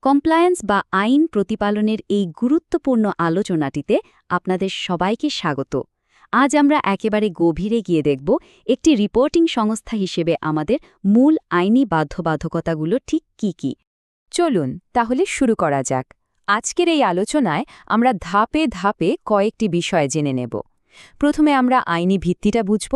Compliance বা আইন প্রতিপালনের এই গুরুত্বপূর্ণ আলোচনাটিতে আপনাদের সবাইকে স্বাগত। আজ আমরা একেবারে গভীরে গিয়ে দেখব একটি রিপোর্টিং সংস্থা হিসেবে আমাদের মূল আইনি বাধ্যবাধকতাগুলো ঠিক কী কী। চলুন তাহলে শুরু করা যাক। আজকের এই আলোচনায় আমরা ধাপে ধাপে কয়েকটি বিষয় জেনে নেব। প্রথমে আমরা আইনি ভিত্তিটা বুঝব,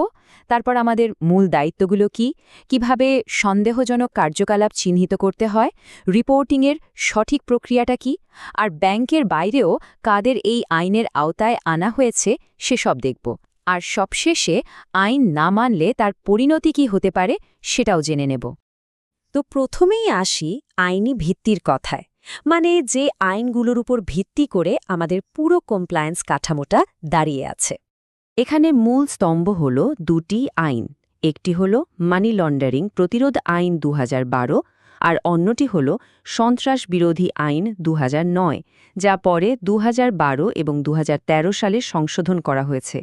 তারপর আমাদের মূল দায়িত্বগুলো কি, কিভাবে সন্দেহজনক কার্যকলাপ চিহ্নিত করতে হয়, রিপোর্টিংয়ের সঠিক প্রক্রিয়াটা কি, আর ব্যাংকের বাইরেও কাদের এই আইনের আওতায় আনা হয়েছে সেসব দেখব। আর সবশেষে আইন না মানলে তার পরিণতি কি হতে পারে সেটাও জেনে নেব। তো প্রথমেই আসি আইনি ভিত্তির কথায়, মানে যে আইনগুলোর উপর ভিত্তি করে আমাদের পুরো কমপ্লায়েন্স কাঠামোটা দাঁড়িয়ে আছে। এখানে মূল স্তম্ভ হল দুটি আইন, একটি হল মানি লন্ডারিং প্রতিরোধ আইন ২০১২ আর অন্যটি হল সন্ত্রাস বিরোধী আইন ২০০৯, যা পরে ২০১২ এবং ২০১৩ সালে সংশোধন করা হয়েছে।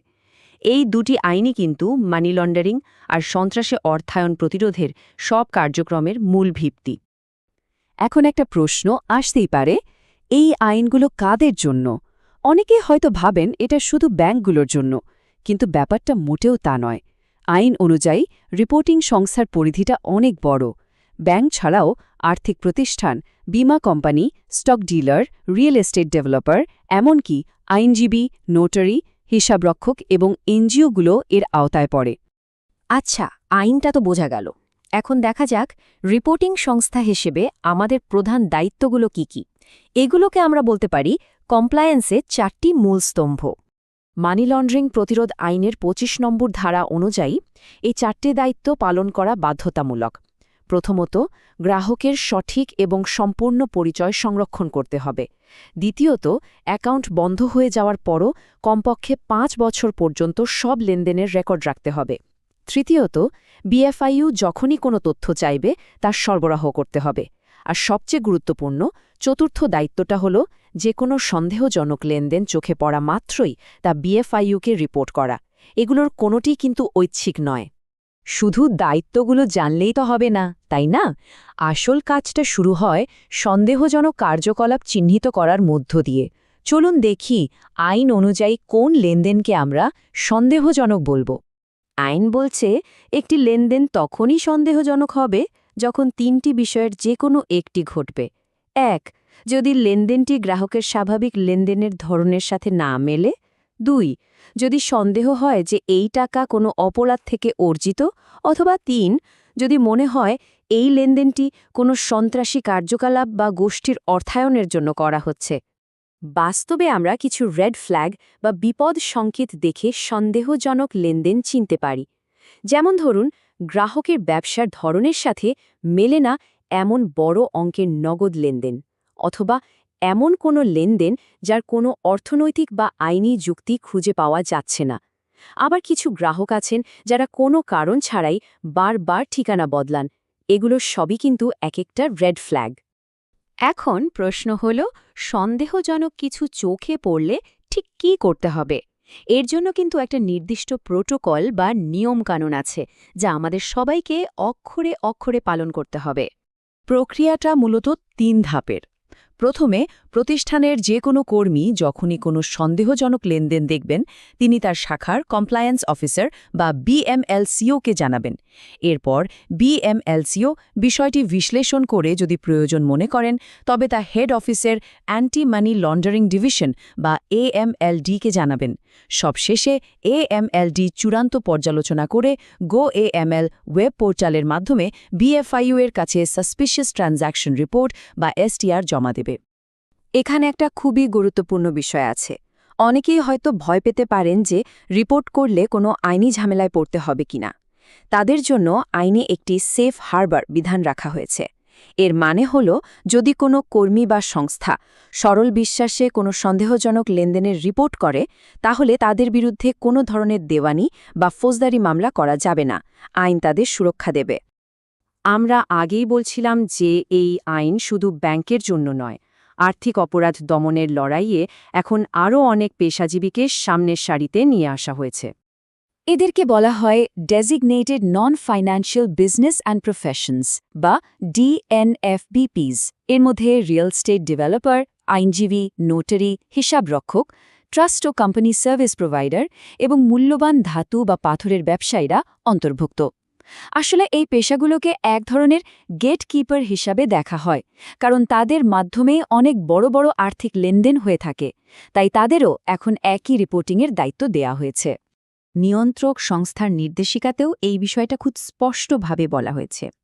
এই দুটি আইনই কিন্তু মানি লন্ডারিং আর সন্ত্রাসে অর্থায়ন প্রতিরোধের সব কার্যক্রমের মূল ভিত্তি। এখন একটা প্রশ্ন আসতেই পারে, এই আইনগুলো কাদের জন্য? অনেকে হয়তো ভাবেন এটা শুধু ব্যাংকগুলোর জন্য, কিন্তু ব্যাপারটা মোটেও তা নয়। আইন অনুযায়ী রিপোর্টিং সংস্থার পরিধিটা অনেক বড়। ব্যাংক ছাড়াও আর্থিক প্রতিষ্ঠান, বীমা company, stock dealer, real estate developer, এমনকি আইনজীবী, নোটারি, হিসাবরক্ষক এবং এনজিওগুলো এর আওতায় পড়ে। আচ্ছা, আইনটা তো বোঝা গেল। এখন দেখা যাক রিপোর্টিং সংস্থা হিসেবে আমাদের প্রধান দায়িত্বগুলো কি কি। এগুলোকে আমরা বলতে পারি কমপ্লায়েন্সে 4টি মূল স্তম্ভ। মানি লন্ডারিং প্রতিরোধ আইনের ২৫ নম্বর ধারা অনুযায়ী এই 4টে দায়িত্ব পালন করা বাধ্যতামূলক। প্রথমত, গ্রাহকের সঠিক এবং সম্পূর্ণ পরিচয় সংরক্ষণ করতে হবে। দ্বিতীয়ত, অ্যাকাউন্ট বন্ধ হয়ে যাওয়ার পরও কমপক্ষে 5 বছর পর্যন্ত সব লেনদেনের রেকর্ড রাখতে হবে। তৃতীয়ত, বিএফআইইউ যখনই কোনো তথ্য চাইবে তা সরবরাহ করতে হবে। আর সবচেয়ে গুরুত্বপূর্ণ চতুর্থ দায়িত্বটা হল যে কোনো সন্দেহজনক লেনদেন চোখে পড়া মাত্রই তা বিএফআইইউকে রিপোর্ট করা। এগুলোর কোনোটিই কিন্তু ঐচ্ছিক নয়। শুধু দায়িত্বগুলো জানলেই তো হবে না, তাই না? আসল কাজটা শুরু হয় সন্দেহজনক কার্যকলাপ চিহ্নিত করার মধ্য দিয়ে। চলুন দেখি আইন অনুযায়ী কোন লেনদেনকে আমরা সন্দেহজনক বলবো। আইন বলছে একটি লেনদেন তখনই সন্দেহজনক হবে যখন 3টি বিষয়ের যে কোনো একটি ঘটবে। 1. যদি লেনদেনটি গ্রাহকের স্বাভাবিক লেনদেনের ধরনের সাথে না মেলে। 2. যদি সন্দেহ হয় যে এই টাকা কোনো অপরাধ থেকে অর্জিত। অথবা 3. যদি মনে হয় এই লেনদেনটি কোনো সন্ত্রাসী কার্যকলাপ বা গোষ্ঠীর অর্থায়নের জন্য করা হচ্ছে। বাস্তবে আমরা কিছু রেড ফ্ল্যাগ বা বিপদ সংকেত দেখে সন্দেহজনক লেনদেন চিনতে পারি। যেমন ধরুন, গ্রাহকের ব্যবসার ধরনের সাথে মেলে না এমন বড় অঙ্কের নগদ লেনদেন, অথবা এমন কোনো লেনদেন যার কোনো অর্থনৈতিক বা আইনি যুক্তি খুঁজে পাওয়া যাচ্ছে না। আবার কিছু গ্রাহক আছেন যারা কোনো কারণ ছাড়াই বারবার ঠিকানা বদলান। এগুলো সবই কিন্তু এক একটা রেড ফ্ল্যাগ। এখন প্রশ্ন হল, সন্দেহজনক কিছু চোখে পড়লে ঠিক কী করতে হবে? এর জন্য কিন্তু একটা নির্দিষ্ট প্রোটোকল বা নিয়মকানুন আছে, যা আমাদের সবাইকে অক্ষরে অক্ষরে পালন করতে হবে। প্রক্রিয়াটা মূলত 3 ধাপের। প্রথমে, প্রতিষ্ঠানের যে কোনো কর্মী যখনই কোনো সন্দেহজনক লেনদেন দেখবেন, তিনি তার শাখার কমপ্লায়েন্স অফিসার বা বিএমএলসিওকে জানাবেন। এরপর বিএমএলসিও বিষয়টি বিশ্লেষণ করে যদি প্রয়োজন মনে করেন, তবে তা হেড অফিসের অ্যান্টি মানি লন্ডারিং ডিভিশন বা এএমএলডিকে জানাবেন। সবশেষে এএমএলডি চূড়ান্ত পর্যালোচনা করে গোএএমএল ওয়েব পোর্টালের মাধ্যমে বিএফআইইউ এর কাছে সাসপিশিয়াস ট্রানজ্যাকশন রিপোর্ট বা এসটিআর জমা দেবে। এখানে একটা খুবই গুরুত্বপূর্ণ বিষয় আছে। অনেকেই হয়তো ভয় পেতে পারেন যে রিপোর্ট করলে কোনো আইনি ঝামেলায় পড়তে হবে কিনা। তাদের জন্য আইনে একটি সেফ হারবার বিধান রাখা হয়েছে। এর মানে হল, যদি কোনো কর্মী বা সংস্থা সরল বিশ্বাসে কোনো সন্দেহজনক লেনদেনের রিপোর্ট করে, তাহলে তাদের বিরুদ্ধে কোনো ধরনের দেওয়ানি বা ফৌজদারি মামলা করা যাবে না। আইন তাদের সুরক্ষা দেবে। আমরা আগেই বলছিলাম যে এই আইন শুধু ব্যাংকের জন্য নয়। আর্থিক অপরাধ দমনের লড়াইয়ে এখন আরও অনেক পেশাজীবীকে সামনের সারিতে নিয়ে আসা হয়েছে। এদেরকে বলা হয় designated non financial business and professions বা ডিএনএফবিপিস। এর মধ্যে রিয়েল স্টেট ডেভেলপার, আইনজীবী, নোটারি, হিসাবরক্ষক, ট্রাস্ট ও কোম্পানি সার্ভিস প্রোভাইডার এবং মূল্যবান ধাতু বা পাথরের ব্যবসায়ীরা অন্তর্ভুক্ত। আসলে এই পেশাগুলোকে এক ধরনের গেটকিপার হিসাবে দেখা হয়, কারণ তাদের মাধ্যমেই অনেক বড় বড় আর্থিক লেনদেন হয়ে থাকে। তাই তাদেরও এখন একই রিপোর্টিংয়ের দায়িত্ব দেয়া হয়েছে। নিয়ন্ত্রক সংস্থার নির্দেশিকাতেও এই বিষয়টা খুব স্পষ্টভাবে বলা হয়েছে।